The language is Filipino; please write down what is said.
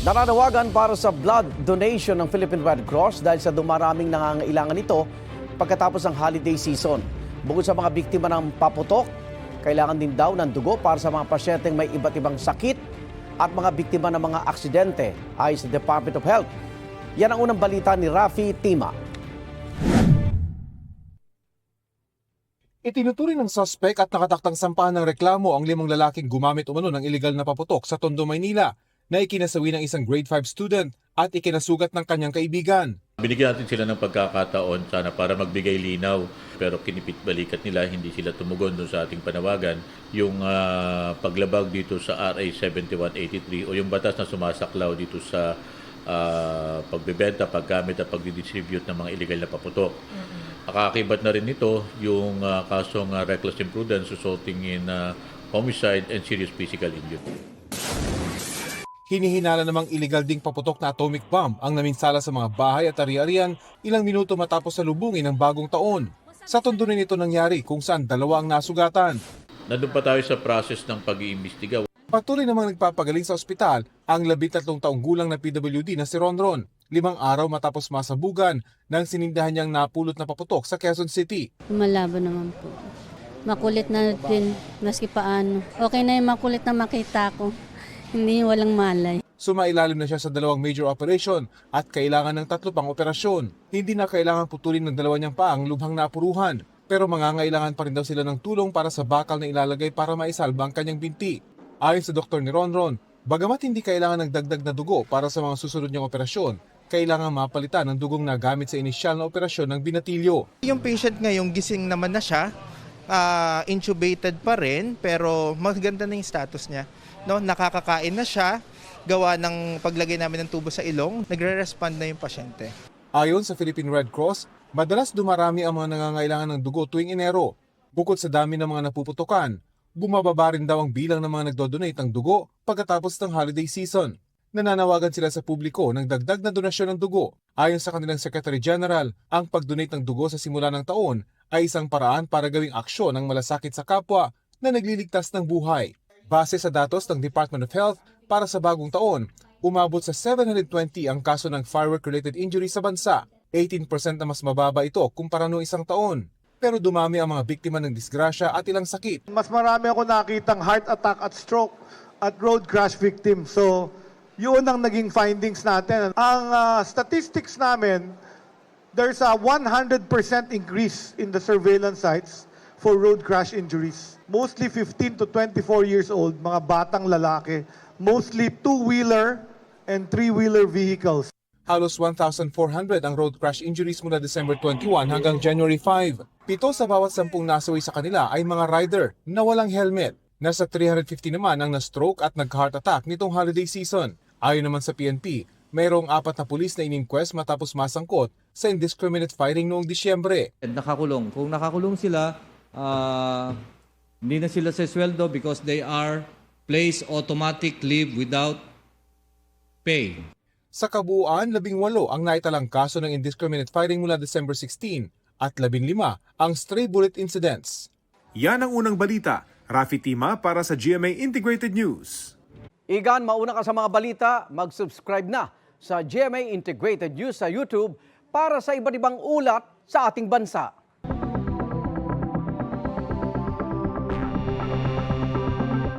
Nananawagan para sa blood donation ng Philippine Red Cross dahil sa dumaraming nangangailangan nito pagkatapos ng holiday season. Bukod sa mga biktima ng paputok, kailangan din daw ng dugo para sa mga pasyenteng may iba't ibang sakit at mga biktima ng mga aksidente ayon sa Department of Health. Yan ang unang balita ni Rafi Tima. Itinuturing ng suspect at nakataktang sampahan ng reklamo ang 5 lalaking gumamit umano ng iligal na paputok sa Tondo, Maynila na ikinasawi ng isang grade 5 student at ikinasugat ng kanyang kaibigan. Binigyan natin sila ng pagkakataon sana para magbigay linaw, pero kinipit-balikat nila, hindi sila tumugon doon sa ating panawagan. Yung paglabag dito sa RA 7183 o yung batas na sumasaklaw dito sa pagbebenta, paggamit at pagdidistribute ng mga illegal na paputok. Nakakakibat na rin nito yung kasong reckless imprudence resulting in homicide and serious physical injury. Hinihinala namang iligal ding paputok na atomic bomb ang naminsala sa mga bahay at ari-arian ilang minuto matapos salubungin ng bagong taon. Sa Tondo rin ito nangyari kung saan 2 ang nasugatan. Nandun pa tayo sa process ng pag-iimbestiga. Patuloy namang nagpapagaling sa ospital ang 13 taong gulang na PWD na si Ronron, 5 araw matapos masabugan ng sinindahan niyang napulot na paputok sa Quezon City. Malabo naman po. Makulit na din, maski paano. Okay na yung makulit na makita ko. Hindi walang malay. Sumailalim na siya sa 2 major operation at kailangan ng 3 pang operasyon. Hindi na kailangan putulin ng 2 niyang paa ang lubhang napuruhan. Pero mangangailangan pa rin daw sila ng tulong para sa bakal na ilalagay para maisalba ang kanyang binti. Ayon sa doktor ni Ronron, bagamat hindi kailangan ng dagdag na dugo para sa mga susunod niyang operasyon, kailangan mapalitan ng dugong na gamit sa inisyal na operasyon ng binatilyo. Yung patient ngayong gising naman na siya, intubated pa rin, pero maganda na yung status niya. No, nakakakain na siya, gawa ng paglagay namin ng tubo sa ilong, nagre-respond na yung pasyente. Ayon sa Philippine Red Cross, madalas dumarami ang mga nangangailangan ng dugo tuwing Enero. Bukod sa dami ng mga napuputukan, bumababa rin daw ang bilang ng mga nagdodonate ng dugo pagkatapos ng holiday season. Nananawagan sila sa publiko ng dagdag na donasyon ng dugo. Ayon sa kanilang Secretary General, ang pag-donate ng dugo sa simula ng taon ay isang paraan para gawing aksyon ng malasakit sa kapwa na nagliligtas ng buhay. Base sa datos ng Department of Health, para sa bagong taon, umabot sa 720 ang kaso ng firework-related injury sa bansa. 18% na mas mababa ito kumpara noong isang taon. Pero dumami ang mga biktima ng disgrasya at ilang sakit. Mas marami ako nakitang heart attack at stroke at road crash victim. So, yun ang naging findings natin. Ang statistics namin, there's a 100% increase in the surveillance sites for road crash injuries. Mostly 15 to 24 years old, mga batang lalaki. Mostly two-wheeler and three-wheeler vehicles. Halos 1,400 ang road crash injuries mula December 21 hanggang January 5. 7 sa bawat 10 nasawi sa kanila ay mga rider na walang helmet. Nasa 350 naman ang na-stroke at nag-heart attack nitong holiday season. Ayon naman sa PNP, mayroong 4 na pulis na ininquest matapos masangkot sa indiscriminate firing noong Disyembre. Nakakulong. Kung nakakulong sila, hindi na sila sesweldo because they are placed automatic leave without pay. Sa kabuuan, 18 ang naitalang kaso ng indiscriminate firing mula December 16 at 15 ang stray bullet incidents. Yan ang unang balita. Rafi Tima para sa GMA Integrated News. Igan, mauna ka sa mga balita, mag-subscribe na sa GMA Integrated News sa YouTube para sa iba't ibang ulat sa ating bansa.